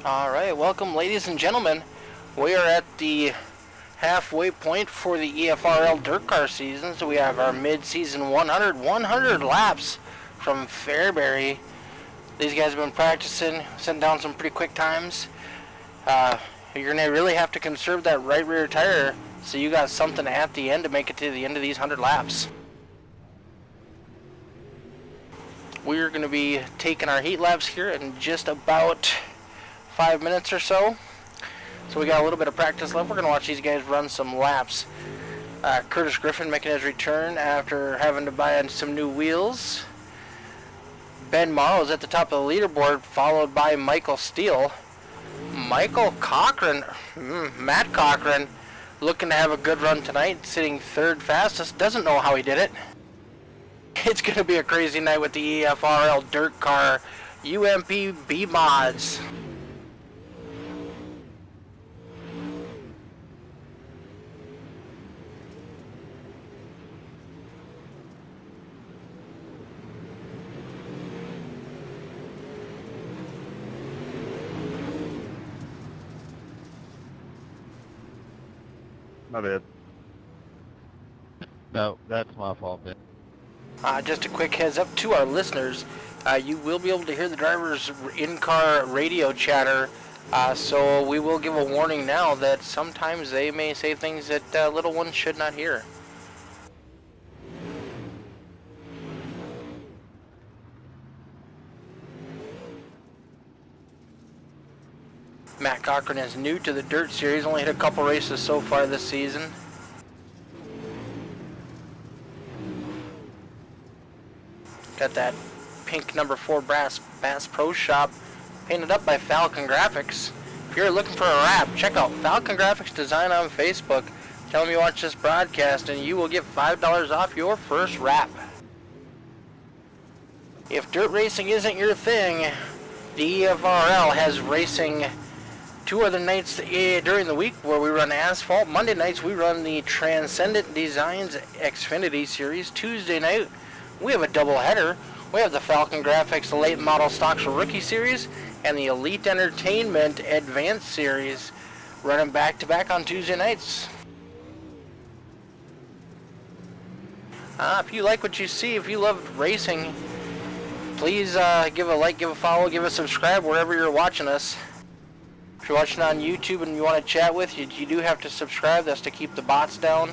Alright, welcome ladies and gentlemen. We are at the halfway point for the EFRL Dirtkars season, so we have our mid-season 100 laps from Fairbury. These guys have been practicing, sending down some pretty quick times. You're going to really have to conserve that right rear tire so you got something at the end to make it to the end of these 100 laps. We're going to be taking our heat laps here in just about 5 minutes or so. So we got a little bit of practice left. We're going to watch these guys run some laps. Curtis Griffin making his return after having to buy some new wheels. Ben Morrow's at the top of the leaderboard, followed by Michael Steele. Matt Cochran, looking to have a good run tonight, sitting third fastest. Doesn't know how he did it. It's going to be a crazy night with the EFRL Dirt Car UMP B mods. My bad. No, that's my fault, man. Just a quick heads up to our listeners, you will be able to hear the driver's in-car radio chatter, so we will give a warning now that sometimes they may say things that little ones should not hear. Matt Cochran is new to the Dirt Series, only hit a couple races so far this season. Got that pink number 4 Bass Pro Shop painted up by Falcon Graphics. If you're looking for a wrap, check out Falcon Graphics Design on Facebook. Tell them you watch this broadcast and you will get $5 off your first wrap. If dirt racing isn't your thing, the EFRL has racing 2 other nights during the week where we run asphalt. Monday nights we run the Transcendent Designs Xfinity Series. Tuesday night we have a double header. We have the Falcon Graphics Late Model Stocks Rookie Series and the Elite Entertainment Advanced Series, running back to back on Tuesday nights. If you like what you see, if you love racing, please give a like, give a follow, give a subscribe wherever you're watching us. If you're watching on YouTube and you want to chat with, you do have to subscribe. That's to keep the bots down.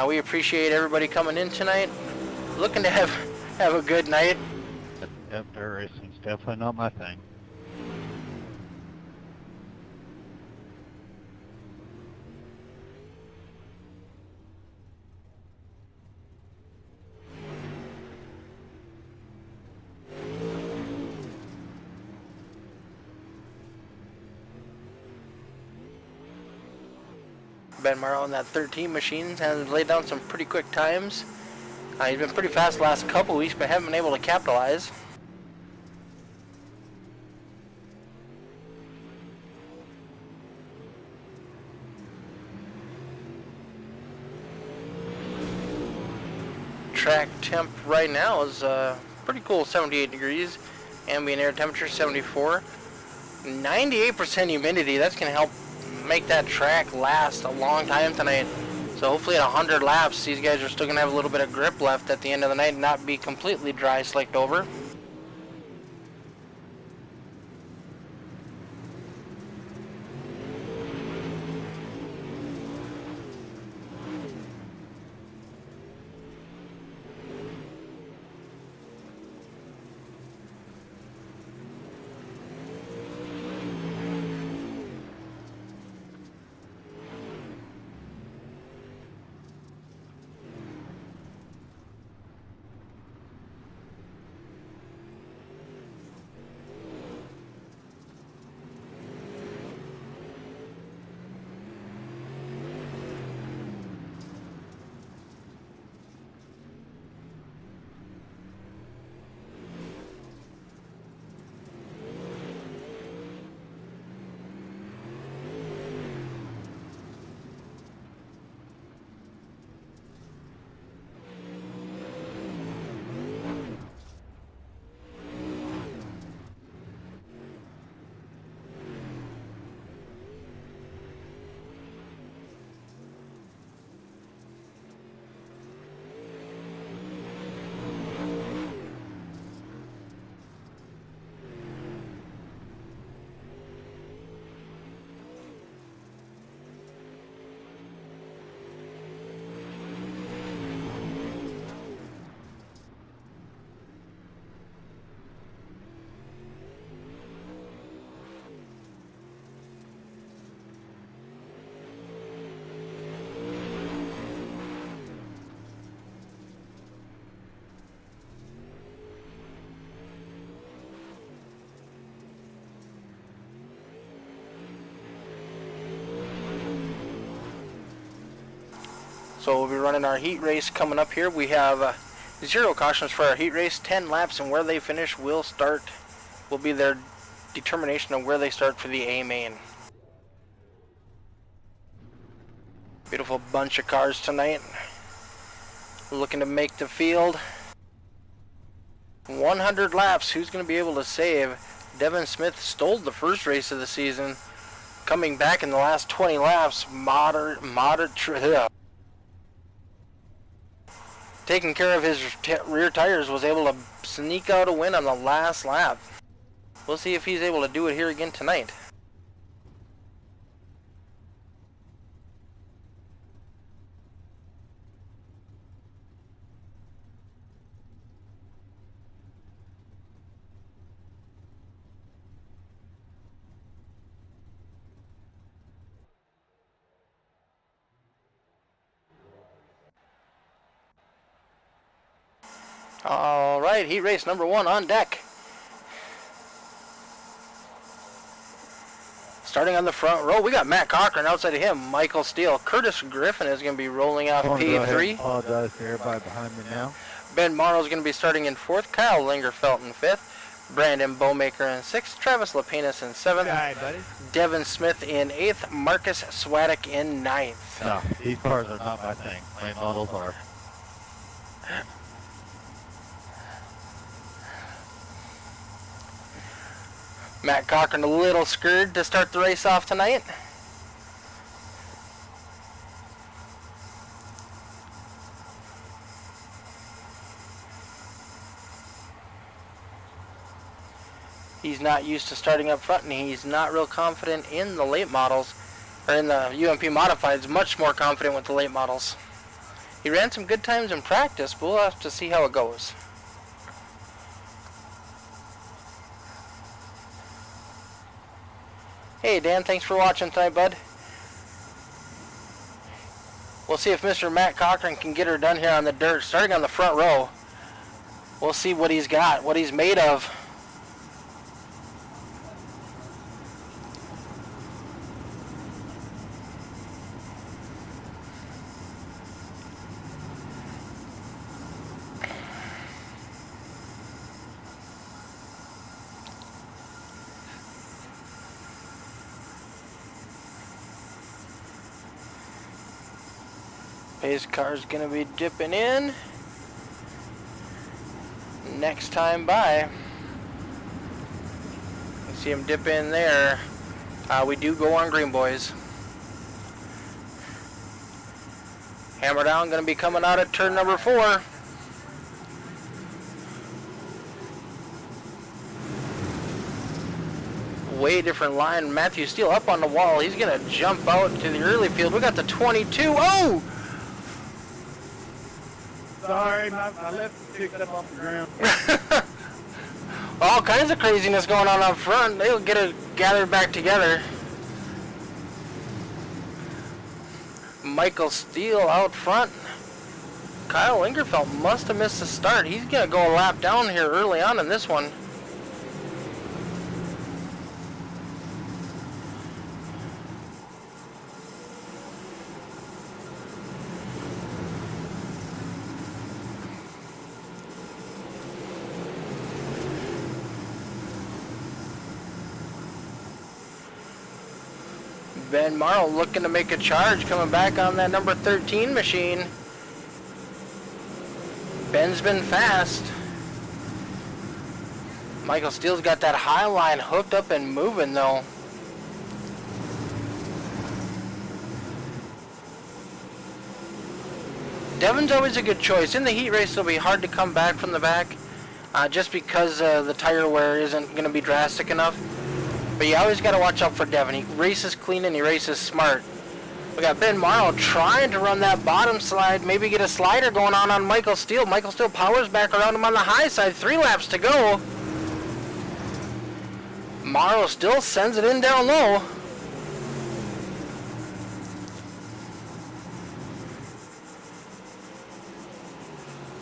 We appreciate everybody coming in tonight. Looking to have a good night. Yep, dirt racing's definitely not my thing. Ben Morrow on that 13 machine has laid down some pretty quick times. He's been pretty fast the last couple weeks, but haven't been able to capitalize. Track temp right now is pretty cool, 78 degrees. Ambient air temperature 74. 98% humidity. That's going to help make that track last a long time tonight. So hopefully at 100 laps, these guys are still going to have a little bit of grip left at the end of the night and not be completely dry slicked over. So we'll be running our heat race coming up here. We have 0 cautions for our heat race, 10 laps, and where they finish will be their determination of where they start for the A main. Beautiful bunch of cars tonight. Looking to make the field. 100 laps. Who's going to be able to save? Devin Smith stole the first race of the season. Coming back in the last 20 laps, taking care of his rear tires, was able to sneak out a win on the last lap. We'll see if he's able to do it here again tonight. All right, heat race number 1 on deck. Starting on the front row, we got Matt Cochran outside of him, Michael Steele. Curtis Griffin is going to be rolling off P3. Apologize to everybody behind me now. Ben Morrow is going to be starting in 4th. Kyle Lingerfelt in 5th. Brandon Bowmaker in 6th. Travis Lapenas in 7th. Hi, buddy. Devin Smith in 8th. Marcus Swadek in 9th. No, these cars are not my thing. Late models are. Matt Cochran a little scared to start the race off tonight. He's not used to starting up front, and he's not real confident in the late models, or in the UMP Modifieds, much more confident with the late models. He ran some good times in practice, but we'll have to see how it goes. Hey Dan, thanks for watching tonight, bud. We'll see if Mr. Matt Cochran can get her done here on the dirt, starting on the front row. We'll see what he's got, what he's made of. Pace car's gonna be dipping in next time by. You see him dip in there. We do go on green, boys. Hammer down, gonna be coming out at turn number 4. Way different line. Matthew Steele up on the wall. He's gonna jump out to the early field. We got the 22. Oh! Sorry, my lip picked up off the ground. All kinds of craziness going on up front. They'll get it gathered back together. Michael Steele out front. Kyle Lingerfelt must have missed the start. He's going to go a lap down here early on in this one. Ben Morrow looking to make a charge, coming back on that number 13 machine. Ben's been fast. Michael Steele's got that high line hooked up and moving though. Devin's always a good choice. In the heat race it'll be hard to come back from the back just because the tire wear isn't going to be drastic enough. But you always got to watch out for Devin. He races clean and he races smart. We got Ben Morrow trying to run that bottom slide, maybe get a slider going on Michael Steele. Michael Steele powers back around him on the high side. 3 laps to go. Morrow still sends it in down low.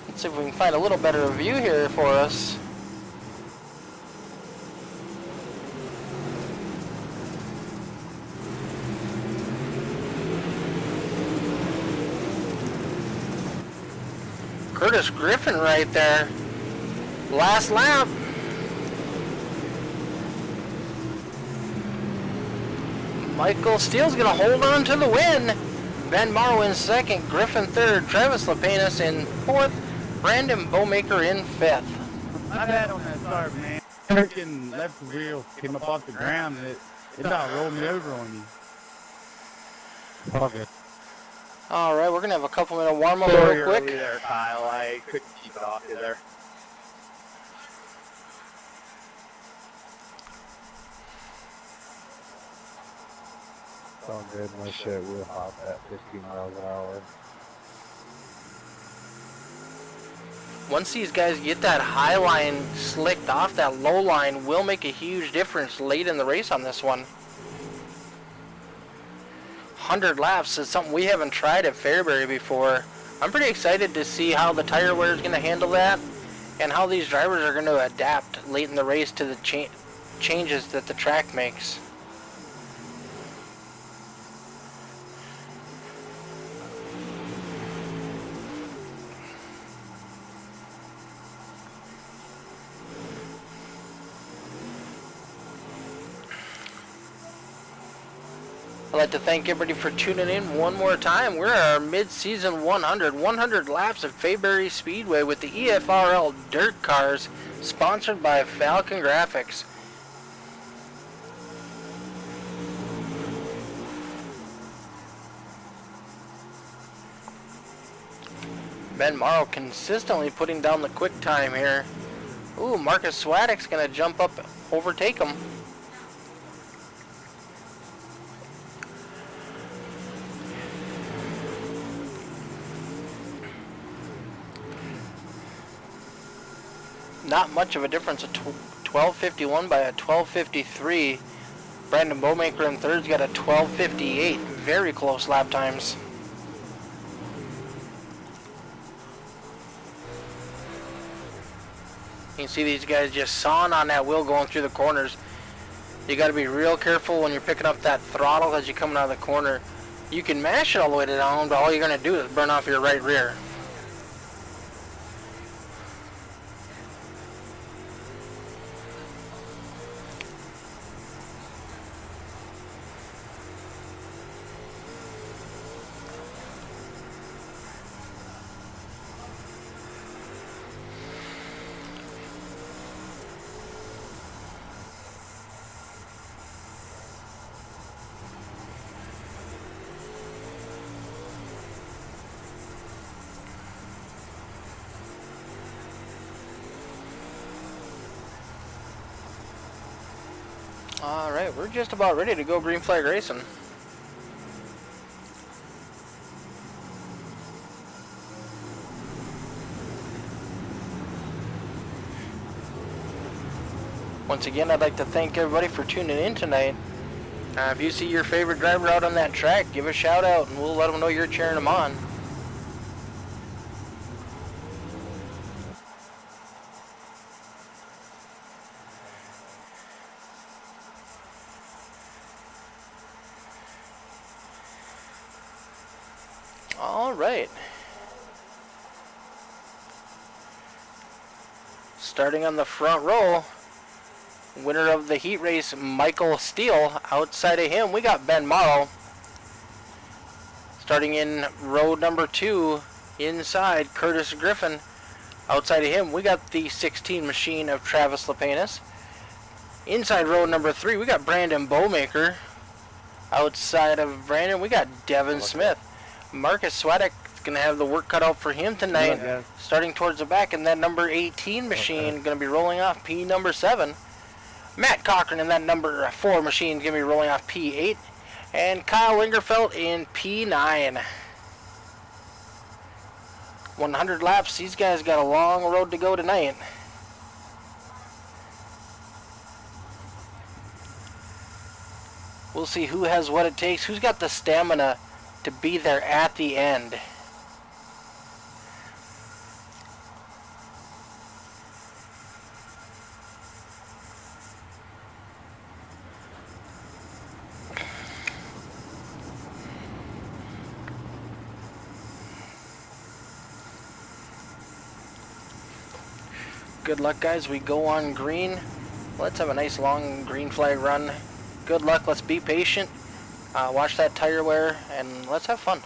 Let's see if we can find a little better view here for us. Curtis Griffin right there. Last lap. Michael Steele's going to hold on to the win. Ben Morrow in second, Griffin third, Travis Lapenas in fourth, Brandon Bowmaker in fifth. My bad on that start, man. Freaking left wheel came up off the ground and it about rolled me over on you. All good. All right, we're going to have a couple minute warm up Sorry real quick. early there, Kyle. I couldn't keep it off you there. It's all good. My shit will hop at 50 miles an hour. Once these guys get that high line slicked off, that low line will make a huge difference late in the race on this one. 100 laps is something we haven't tried at Fairbury before. I'm pretty excited to see how the tire wear is going to handle that and how these drivers are going to adapt late in the race to the changes that the track makes. I'd like to thank everybody for tuning in one more time. We're at our mid-season 100 laps at Fairbury Speedway with the EFRL Dirtkars, sponsored by Falcon Graphics. Ben Morrow consistently putting down the quick time here. Ooh, Marcus Swaddick's going to jump up, overtake him. Not much of a difference, a 12:51 by a 12:53. Brandon Bowmaker in third's got a 12:58. Very close lap times. You can see these guys just sawing on that wheel going through the corners. You got to be real careful when you're picking up that throttle as you're coming out of the corner. You can mash it all the way down, but all you're going to do is burn off your right rear. Alright, we're just about ready to go green flag racing. Once again, I'd like to thank everybody for tuning in tonight. If you see your favorite driver out on that track, give a shout out and we'll let them know you're cheering them on. All right. Starting on the front row, winner of the heat race, Michael Steele. Outside of him, we got Ben Morrow. Starting in row number 2, inside, Curtis Griffin. Outside of him, we got the 16 machine of Travis Lapenas. Inside row number 3, we got Brandon Bowmaker. Outside of Brandon, we got Devin Smith. Marcus Swaddick going to have the work cut out for him tonight, starting towards the back, and that number 18 machine going to be rolling off P number 7. Matt Cochran in that number 4 machine is going to be rolling off P8, and Kyle Lingerfeld in P9. 100 laps, these guys got a long road to go tonight. We'll see who has what it takes, who's got the stamina to be there at the end. Good luck, guys. We go on green. Let's have a nice long green flag run. Good luck. Let's be patient. Watch that tire wear, and let's have fun.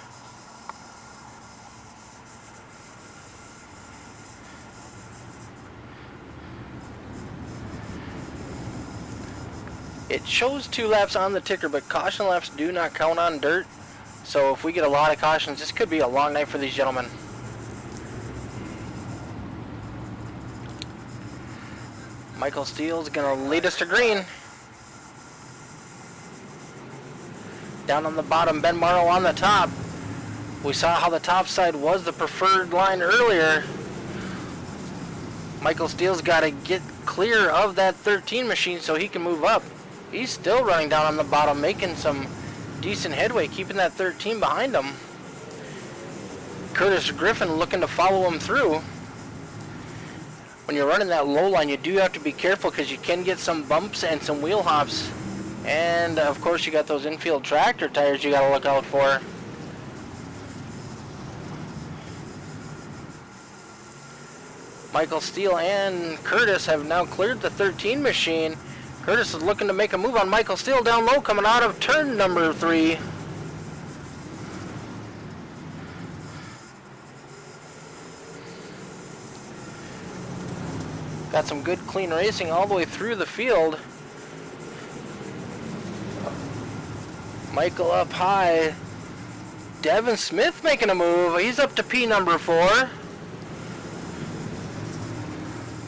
It shows 2 laps on the ticker, but caution laps do not count on dirt. So if we get a lot of cautions, this could be a long night for these gentlemen. Michael Steele's going to lead us to green. Down on the bottom, Ben Morrow on the top. We saw how the top side was the preferred line earlier. Michael Steele's got to get clear of that 13 machine so he can move up. He's still running down on the bottom, making some decent headway, keeping that 13 behind him. Curtis Griffin looking to follow him through. When you're running that low line, you do have to be careful because you can get some bumps and some wheel hops. And of course you got those infield tractor tires you got to look out for. Michael Steele and Curtis have now cleared the 13 machine. Curtis is looking to make a move on Michael Steele down low coming out of turn number 3. Got some good clean racing all the way through the field. Michael up high. Devin Smith making a move. He's up to P number 4.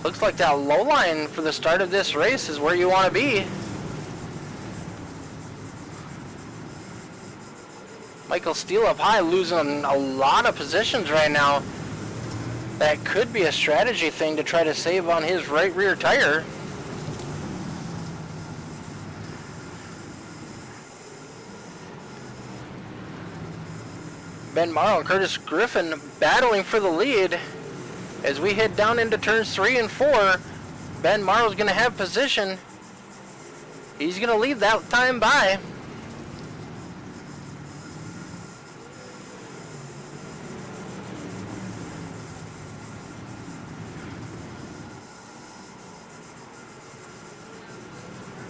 Looks like that low line for the start of this race is where you want to be. Michael Steele up high, losing a lot of positions right now. That could be a strategy thing to try to save on his right rear tire. Ben Morrow and Curtis Griffin battling for the lead. As we head down into turns 3 and 4, Ben Morrow's going to have position. He's going to lead that time by.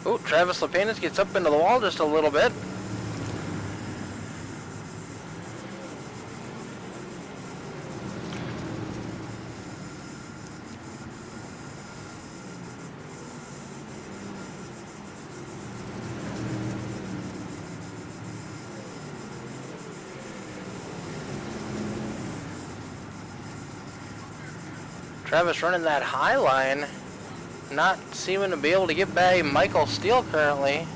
Oh, Travis Lepanis gets up into the wall just a little bit. Travis running that high line, not seeming to be able to get by Michael Steele currently.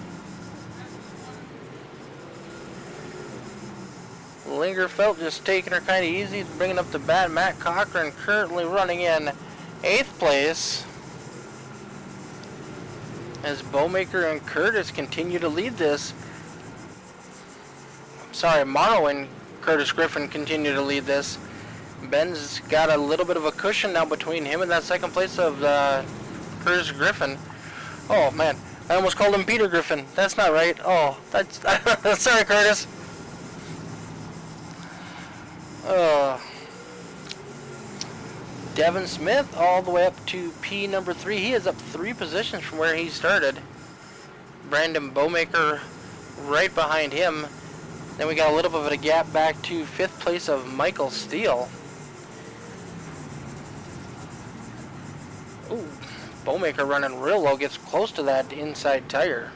Lingerfeld just taking her kind of easy, bringing up the bat. Matt Cochran currently running in 8th place. As Bowmaker and Curtis continue to lead this. Sorry, Morrow and Curtis Griffin continue to lead this. Ben's got a little bit of a cushion now between him and that second place of Curtis Griffin. Oh man, I almost called him Peter Griffin. That's not right. Oh, that's sorry, Curtis. Devin Smith all the way up to P number 3. He is up 3 positions from where he started. Brandon Bowmaker right behind him. Then we got a little bit of a gap back to 5th place of Michael Steele. Ooh, Bowmaker running real low, gets close to that inside tire.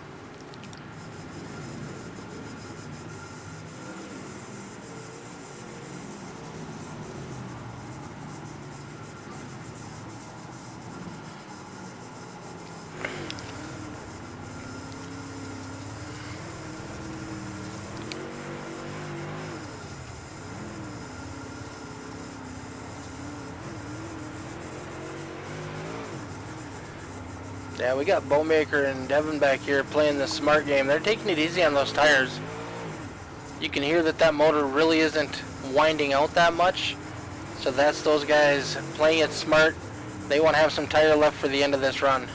Yeah, we got Bowmaker and Devin back here playing the smart game. They're taking it easy on those tires. You can hear that motor really isn't winding out that much. So that's those guys playing it smart. They want to have some tire left for the end of this run.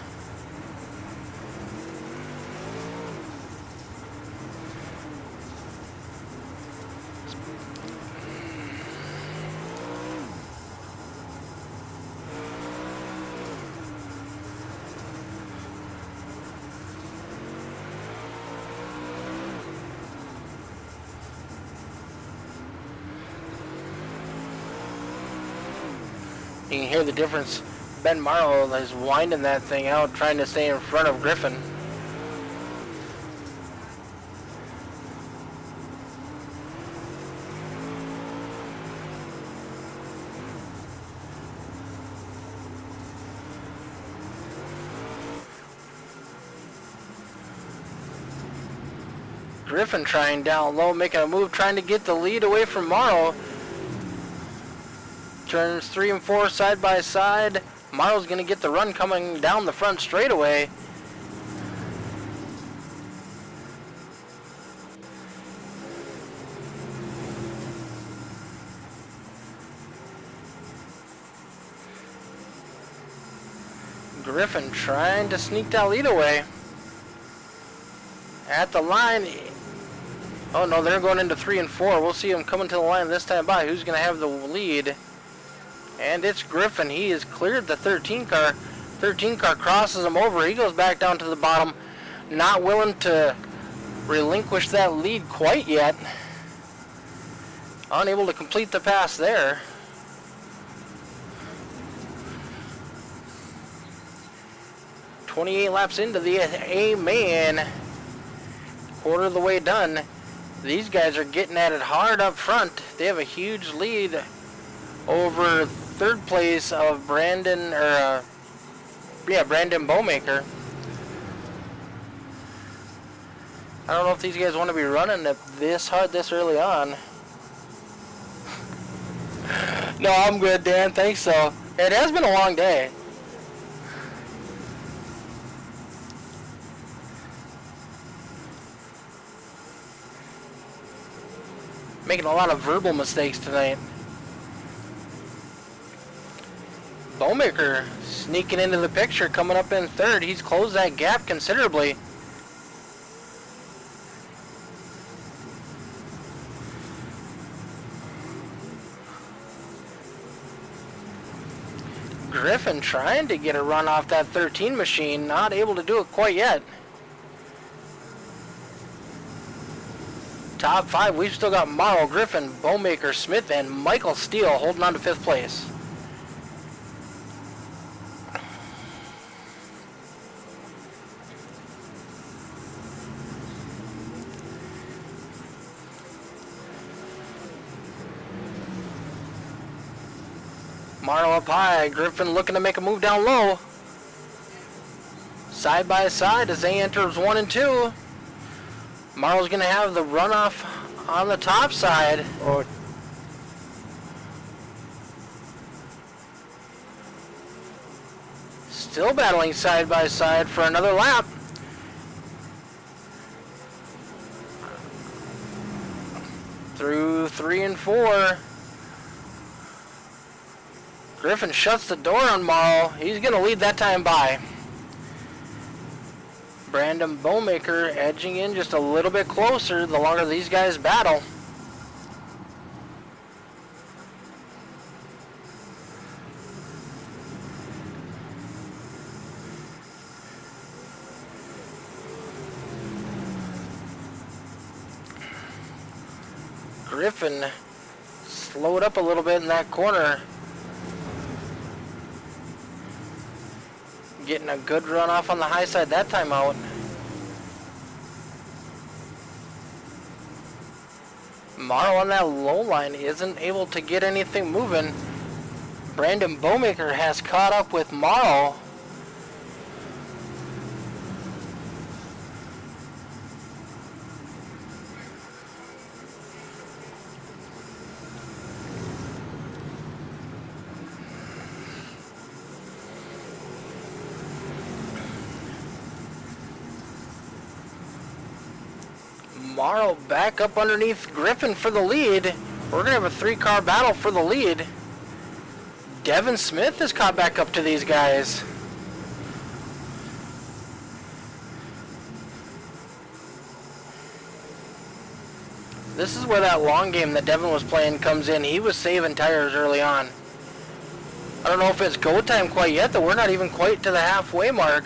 You can hear the difference. Ben Morrow is winding that thing out, trying to stay in front of Griffin. Griffin trying down low, making a move, trying to get the lead away from Morrow. Turns 3 and 4 side by side. Morrow's going to get the run coming down the front straightaway. Griffin trying to sneak that lead away. At the line. Oh no, they're going into 3 and 4. We'll see him coming to the line this time by. Who's going to have the lead? And it's Griffin. He has cleared the 13 car. 13 car crosses him over. He goes back down to the bottom. Not willing to relinquish that lead quite yet. Unable to complete the pass there. .28 laps into the A-main. Quarter of the way done. These guys are getting at it hard up front. They have a huge lead over third place of Brandon Bowmaker. I don't know if these guys want to be running it this hard this early on. No, I'm good, Dan. Thanks, so. It has been a long day. Making a lot of verbal mistakes tonight. Bowmaker sneaking into the picture, coming up in third. He's closed that gap considerably. Griffin trying to get a run off that 13 machine, not able to do it quite yet. Top 5, we've still got Morrow, Griffin, Bowmaker, Smith, and Michael Steele holding on to 5th place. Morrow up high, Griffin looking to make a move down low. Side by side as they enters 1 and 2. Morrow's going to have the runoff on the top side. Oh. Still battling side by side for another lap. Through 3 and 4. Griffin shuts the door on Morrow. He's going to lead that time by. Brandon Bowmaker edging in just a little bit closer the longer these guys battle. Griffin slowed up a little bit in that corner. Getting a good run off on the high side that time out. Morrow on that low line isn't able to get anything moving. Brandon Bowmaker has caught up with Morrow. Morrow back up underneath Griffin for the lead. We're going to have a 3-car battle for the lead. Devin Smith has caught back up to these guys. This is where that long game that Devin was playing comes in. He was saving tires early on. I don't know if it's go time quite yet, though we're not even quite to the halfway mark.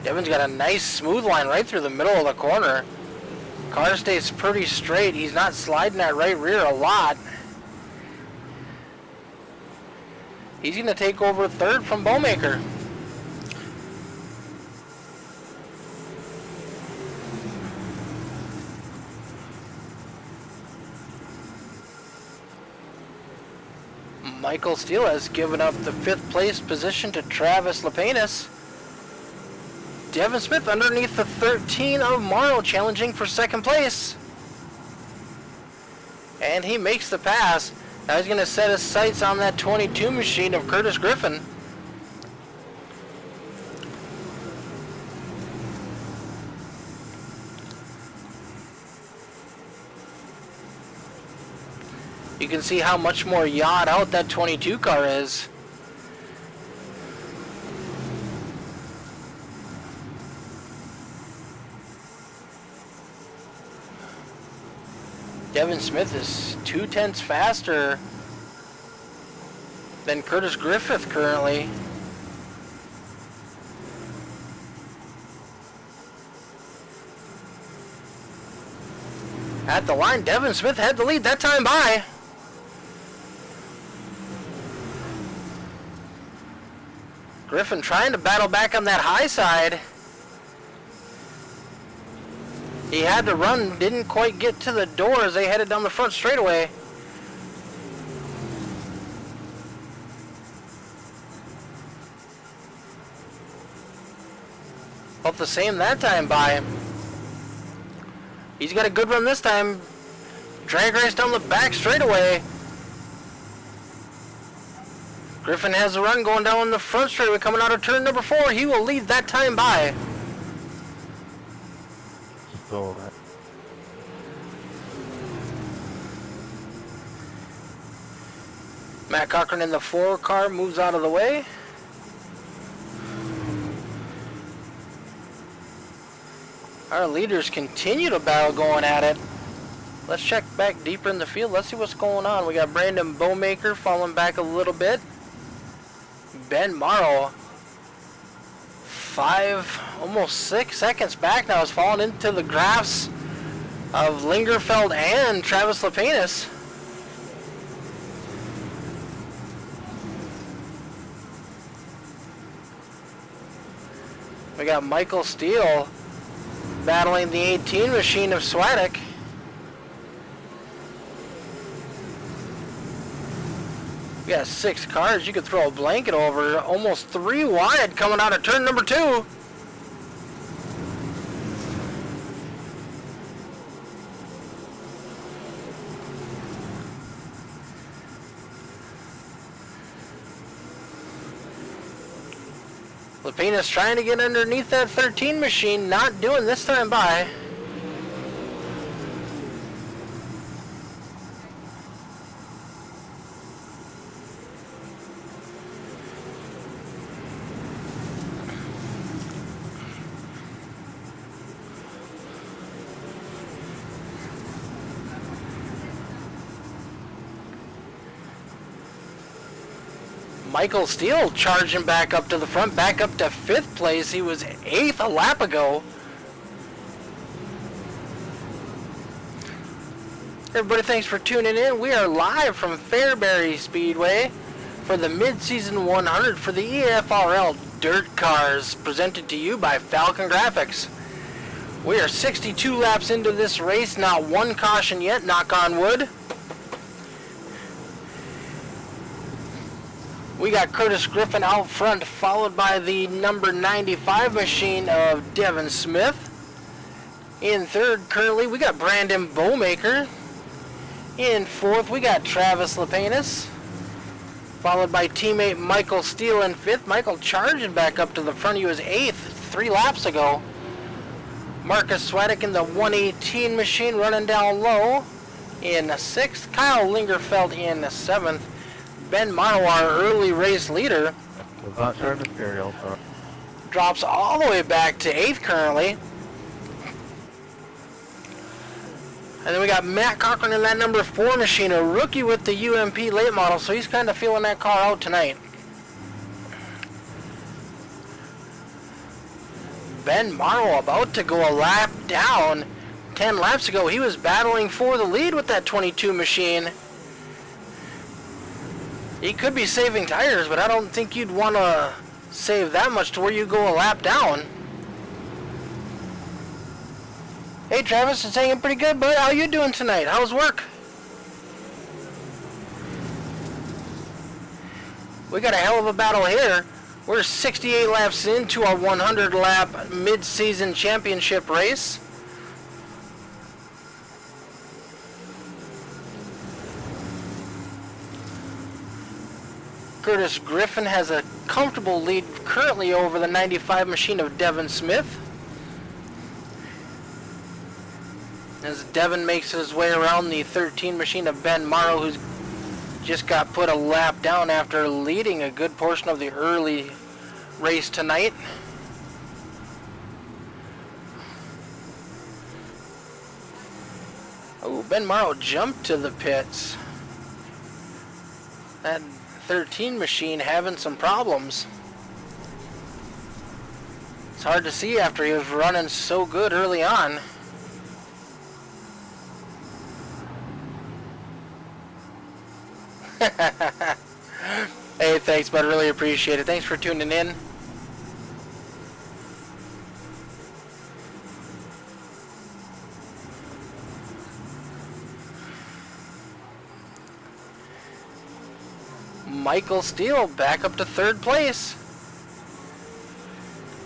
Devin's got a nice smooth line right through the middle of the corner. Car stays pretty straight. He's not sliding that right rear a lot. He's going to take over third from Bowmaker. Michael Steele has given up the 5th place position to Travis Lapenas. Devin Smith underneath the 13 of Morrow challenging for 2nd place. And he makes the pass. Now he's going to set his sights on that 22 machine of Curtis Griffin. You can see how much more yawed out that 22 car is. Devin Smith is 0.2 faster than Curtis Griffith currently. At the line, Devin Smith had the lead that time by. Griffin trying to battle back on that high side. He had to run, didn't quite get to the door as they headed down the front straightaway. Both the same that time by. He's got a good run this time. Drag race down the back straightaway. Griffin has a run going down the front straightaway coming out of turn number 4. He will lead that time by. Matt Cochran in the 4 car moves out of the way. Our leaders continue to battle going at it. Let's check back deeper in the field. Let's see what's going on. We got Brandon Bowmaker falling back a little bit. Ben Morrow, 5, almost 6 seconds back now, is falling into the graphs of Lingerfeld and Travis Lapenas. We got Michael Steele battling the 18 machine of Swadek. We got 6 cars you could throw a blanket over. Almost 3 wide coming out of turn number 2. Lapena's trying to get underneath that 13 machine, not doing this time by. Michael Steele charging back up to the front, back up to 5th place. He was 8th a lap ago. Everybody, thanks for tuning in. We are live from Fairbury Speedway for the mid-season 100 for the EFRL Dirtkars, presented to you by Falcon Graphics. We are 62 laps into this race, not one caution yet, knock on wood. We got Curtis Griffin out front, followed by the number 95 machine of Devin Smith. In 3rd, currently, we got Brandon Bowmaker. In 4th, we got Travis Lapenas, followed by teammate Michael Steele in 5th. Michael charging back up to the front. He was 8th 3 laps ago. Marcus Swadek in the 118 machine running down low in 6th. Kyle Lingerfeld in 7th. Ben Morrow, our early race leader, drops all the way back to 8th currently. And then we got Matt Cochran in that number 4 machine, a rookie with the UMP late model, so he's kind of feeling that car out tonight. Ben Morrow about to go a lap down. 10 laps ago, he was battling for the lead with that 22 machine. He could be saving tires, but I don't think you'd want to save that much to where you go a lap down. Hey Travis, it's hanging pretty good, bud. How you doing tonight? How's work? We got a hell of a battle here. We're 68 laps into our 100 lap mid-season championship race. Curtis Griffin has a comfortable lead currently over the 95 machine of Devin Smith. As Devin makes his way around the 13 machine of Ben Morrow, who's just got put a lap down after leading a good portion of the early race tonight. Oh, Ben Morrow jumped to the pits. That 13 machine having some problems. It's hard to see after he was running so good early on. Hey, thanks, bud. Really appreciate it. Thanks for tuning in. Michael Steele back up to third place.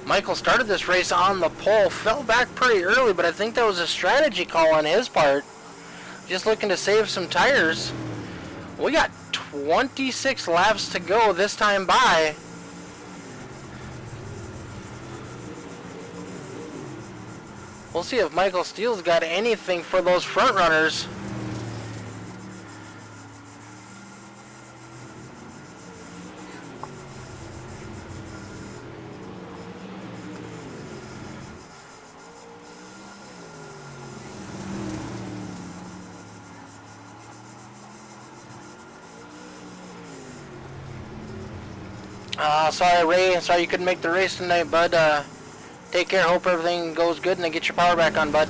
Michael started this race on the pole, fell back pretty early, but I think that was a strategy call on his part. Just looking to save some tires. We got 26 laps to go this time by. We'll see if Michael Steele's got anything for those front runners. Sorry, Ray. Sorry you couldn't make the race tonight, bud. Take care. Hope everything goes good and then get your power back on, bud.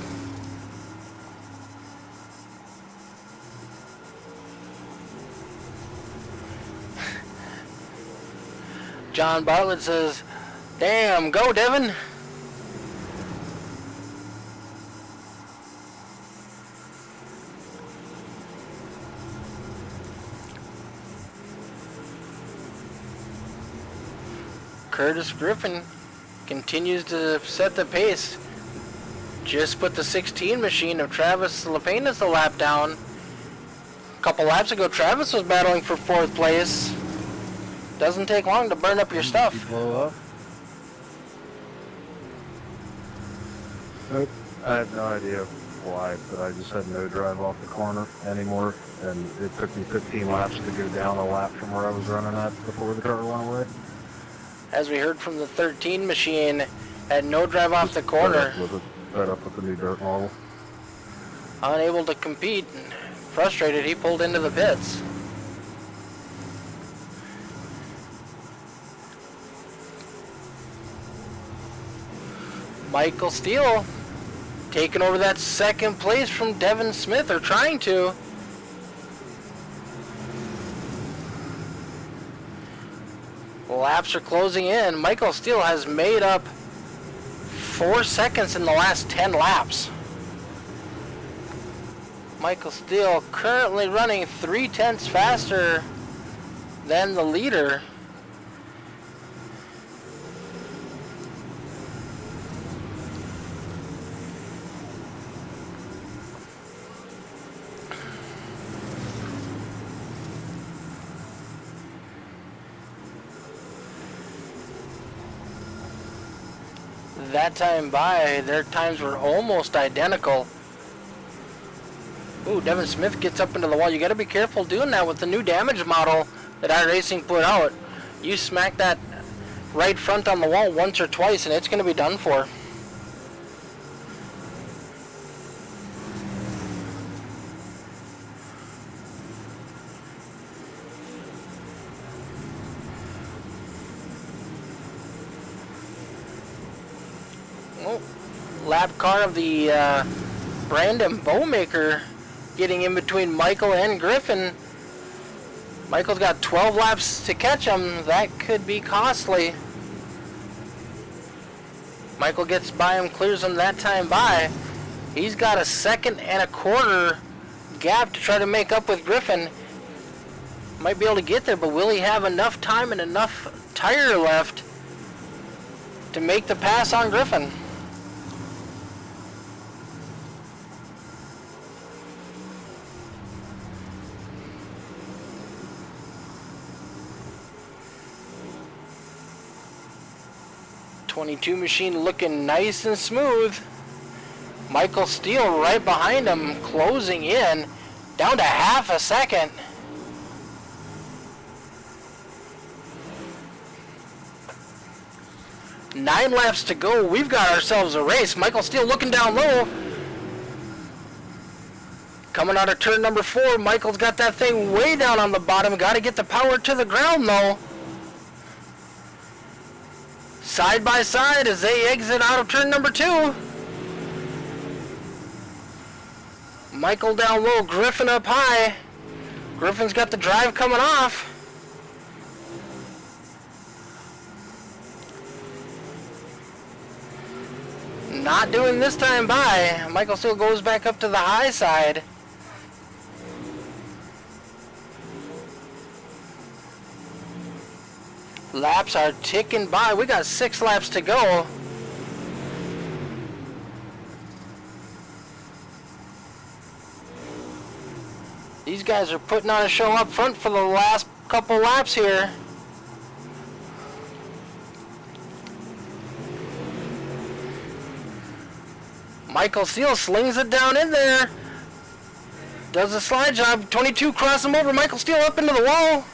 John Bartlett says, "Damn, go, Devin." Curtis Griffin continues to set the pace. Just put the 16 machine of Travis Lepenas a lap down. A couple laps ago, Travis was battling for 4th place. Doesn't take long to burn up your stuff. Blow up. Nope. I have no idea why, but I just had no drive off the corner anymore, and it took me 15 laps to go down a lap from where I was running at before the car went away. As we heard from the 13 machine, had no drive off the corner. Fed up with the new dirt model. Unable to compete, and frustrated, he pulled into the pits. Michael Steele taking over that 2nd place from Devin Smith, or trying to. Laps are closing in. Michael Steele has made up 4 seconds in the last 10 laps. Michael Steele currently running 0.3 faster than the leader. That time by, their times were almost identical. Ooh, Devin Smith gets up into the wall. You got to be careful doing that with the new damage model that iRacing put out. You smack that right front on the wall once or twice and it's going to be done for. Lap car of the Brandon Bowmaker getting in between Michael and Griffin. Michael's got 12 laps to catch him. That could be costly. Michael gets by him, clears him that time by. He's got a 1.25 gap to try to make up with Griffin. Might be able to get there, but will he have enough time and enough tire left to make the pass on Griffin? '22 machine looking nice and smooth. Michael Steele right behind him, closing in, down to half a second. Nine laps to go. We've got ourselves a race. Michael Steele looking down low. Coming out of turn number 4, Michael's got that thing way down on the bottom. Got to get the power to the ground though. Side by side as they exit out of turn number 2. Michael down low, Griffin up high. Griffin's got the drive coming off. Not doing this time by. Michael still goes back up to the high side. Laps are ticking by. We got 6 laps to go. These guys are putting on a show up front for the last couple laps here. Michael Steele slings it down in there. Does a slide job. 22 cross him over. Michael Steele up into the wall.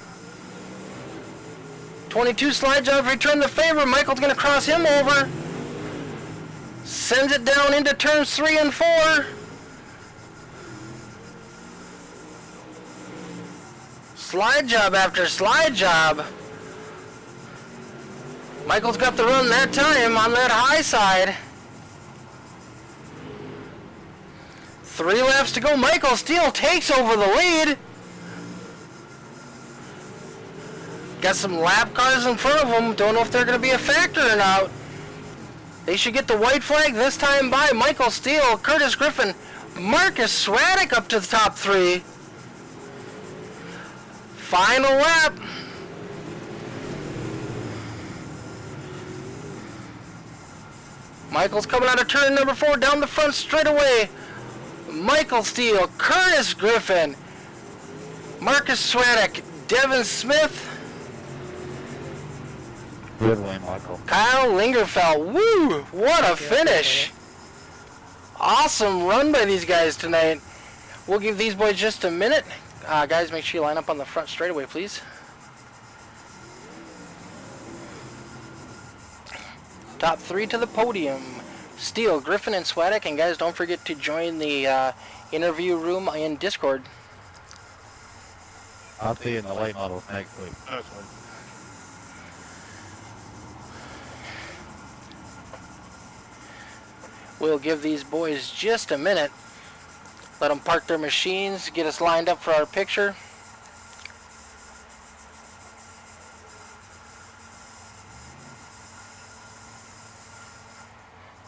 22 slide job, return the favor. Michael's going to cross him over. Sends it down into turns 3 and 4. Slide job after slide job. Michael's got the run that time on that high side. 3 laps to go. Michael Steele takes over the lead. Got some lap cars in front of them. Don't know if they're going to be a factor or not. They should get the white flag this time by. Michael Steele, Curtis Griffin, Marcus Swaddick up to the top 3. Final lap. Michael's coming out of turn number 4 down the front straightaway. Michael Steele, Curtis Griffin, Marcus Swaddick, Devin Smith, Good win, Michael. Kyle Lingerfeld. Woo! What a finish. Awesome run by these guys tonight. We'll give these boys just a minute. Guys, make sure you line up on the front straightaway, please. Top 3 to the podium. Steele, Griffin, and Swaddick. And guys, don't forget to join the interview room in Discord. I'll see you in the late model next week. We'll give these boys just a minute. Let them park their machines, get us lined up for our picture.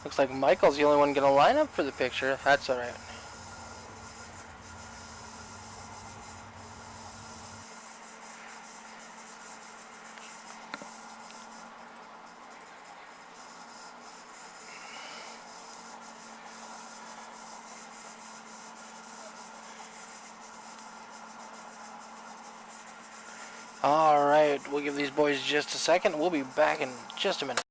Looks like Michael's the only one going to line up for the picture. That's all right. All right, we'll give these boys just a second. We'll be back in just a minute.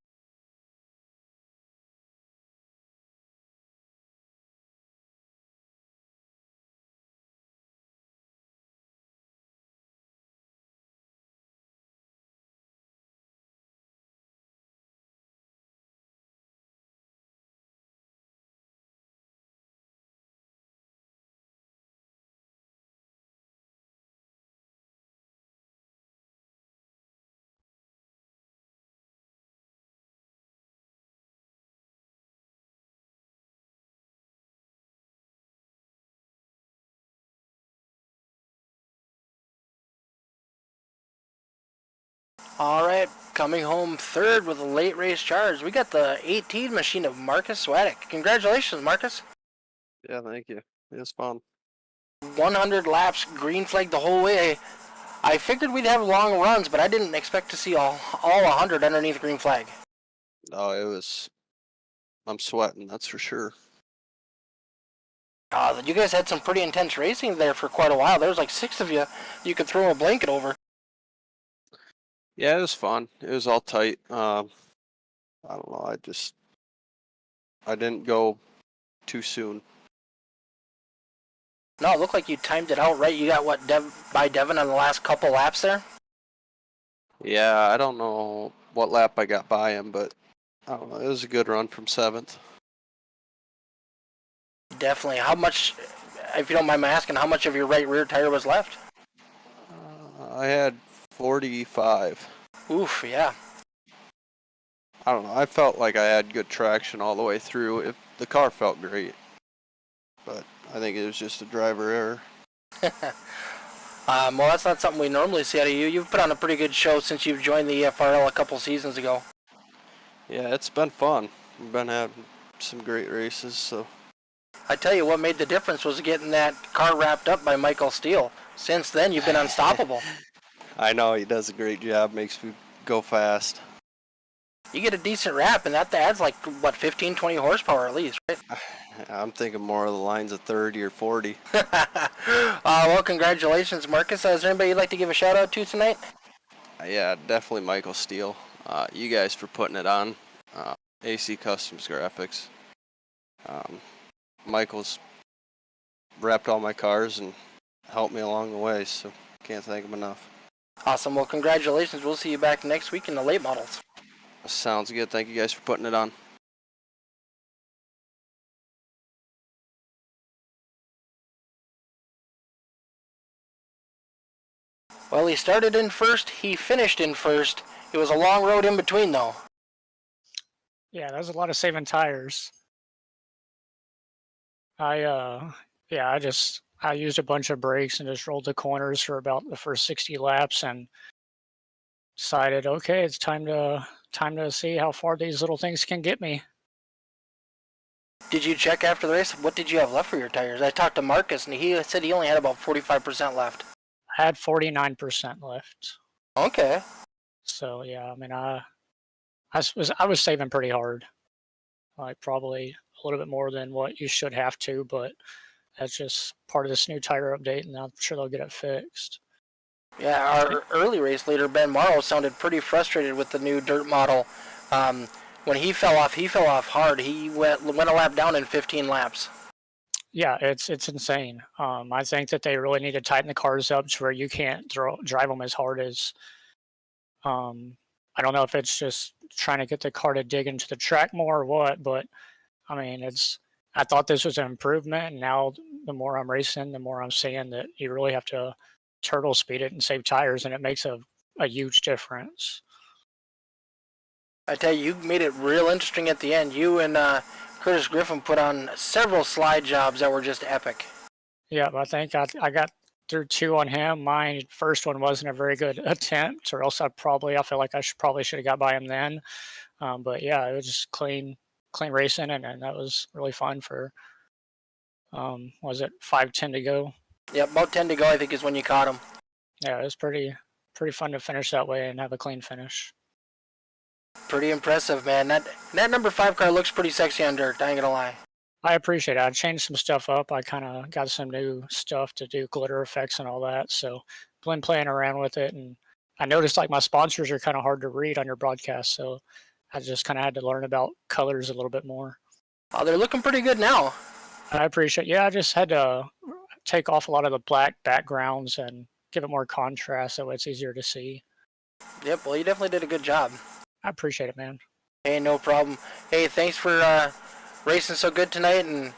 All right, coming home third with a late race charge. We got the 18 machine of Marcus Swadek. Congratulations, Marcus. Yeah, thank you. It was fun. 100 laps, green flag the whole way. I figured we'd have long runs, but I didn't expect to see all 100 underneath green flag. Oh, it was. I'm sweating, that's for sure. You guys had some pretty intense racing there for quite a while. There was like 6 of you could throw a blanket over. Yeah, it was fun. It was all tight. I don't know. I didn't go too soon. No, it looked like you timed it out right. You got what, by Devin on the last couple laps there? Yeah, I don't know what lap I got by him, but I don't know. It was a good run from 7th. Definitely. How much, if you don't mind my asking, how much of your right rear tire was left? I had 45. Oof, yeah. I don't know. I felt like I had good traction all the way through. The car felt great, but I think it was just a driver error. Well, that's not something we normally see out of you. You've put on a pretty good show since you've joined the Efrl a couple seasons ago. Yeah, it's been fun. We've been having some great races, so. I tell you what made the difference was getting that car wrapped up by Michael Steele. Since then, you've been unstoppable. I know, he does a great job, makes me go fast. You get a decent wrap, and that adds like, what, 15, 20 horsepower at least, right? I'm thinking more of the lines of 30 or 40. Well, congratulations, Marcus. Is there anybody you'd like to give a shout-out to tonight? Yeah, definitely Michael Steele. You guys for putting it on. AC Customs Graphics. Michael's wrapped all my cars and helped me along the way, so can't thank him enough. Awesome. Well, congratulations. We'll see you back next week in the late models. Sounds good. Thank you guys for putting it on. Well, he started in first. He finished in first. It was a long road in between, though. Yeah, that was a lot of saving tires. I used a bunch of brakes and just rolled the corners for about the first 60 laps and decided, okay, it's time to see how far these little things can get me. Did you check after the race? What did you have left for your tires? I talked to Marcus, and he said he only had about 45% left. I had 49% left. Okay. So yeah, I mean, I was saving pretty hard, like probably a little bit more than what you should have to, but that's just part of this new tire update, and I'm sure they'll get it fixed. Yeah, our early race leader, Ben Morrow, sounded pretty frustrated with the new dirt model. When he fell off hard. He went a lap down in 15 laps. Yeah, it's insane. I think that they really need to tighten the cars up to where you can't drive them as hard as. I don't know if it's just trying to get the car to dig into the track more or what, but I mean, I thought this was an improvement, and now the more I'm racing, the more I'm seeing that you really have to turtle speed it and save tires, and it makes a huge difference. I tell you, you made it real interesting at the end. You and Curtis Griffin put on several slide jobs that were just epic. Yeah, I think I got through 2 on him. My first one wasn't a very good attempt, or else I feel like I should have got by him then. But yeah, it was just clean racing, and that was really fun for. Was it 5:10 to go? Yeah, about 10 to go, I think, is when you caught him. Yeah, it was pretty fun to finish that way and have a clean finish. Pretty impressive, man. That number 5 car looks pretty sexy on dirt, I ain't gonna lie. I appreciate it. I changed some stuff up. I kind of got some new stuff to do glitter effects and all that. So been playing around with it, and I noticed like my sponsors are kind of hard to read on your broadcast. So I just kind of had to learn about colors a little bit more. Oh, they're looking pretty good now. I appreciate. Yeah, I just had to take off a lot of the black backgrounds and give it more contrast so it's easier to see. Yep. Well, you definitely did a good job. I appreciate it, man. Hey, no problem. Hey, thanks for racing so good tonight, and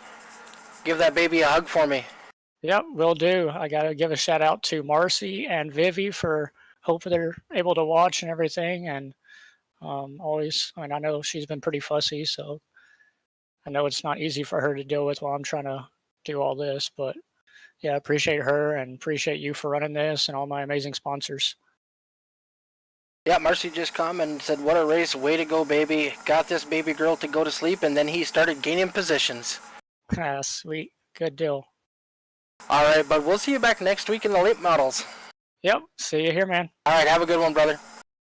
give that baby a hug for me. Yep, will do. I got to give a shout out to Marcy and Vivi for hopefully they're able to watch and everything. And always, I mean, I know she's been pretty fussy, so I know it's not easy for her to deal with while I'm trying to do all this. But yeah, appreciate her and appreciate you for running this and all my amazing sponsors. Yeah, Marcy just come and said, what a race, way to go, baby. Got this baby girl to go to sleep, and then he started gaining positions. Ah, sweet. Good deal. All right, but we'll see you back next week in the late models. Yep. See you here, man. All right, have a good one, brother.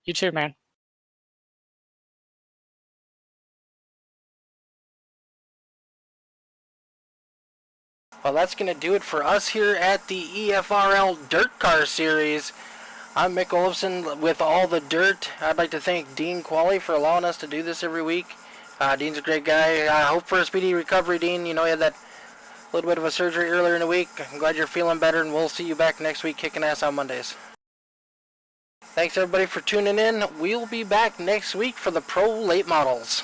You too, man. Well, that's going to do it for us here at the EFRL Dirt Car Series. I'm Mick Olofsson with All the Dirt. I'd like to thank Dean Qualley for allowing us to do this every week. Dean's a great guy. I hope for a speedy recovery, Dean. You know, you had that little bit of a surgery earlier in the week. I'm glad you're feeling better, and we'll see you back next week kicking ass on Mondays. Thanks, everybody, for tuning in. We'll be back next week for the Pro Late Models.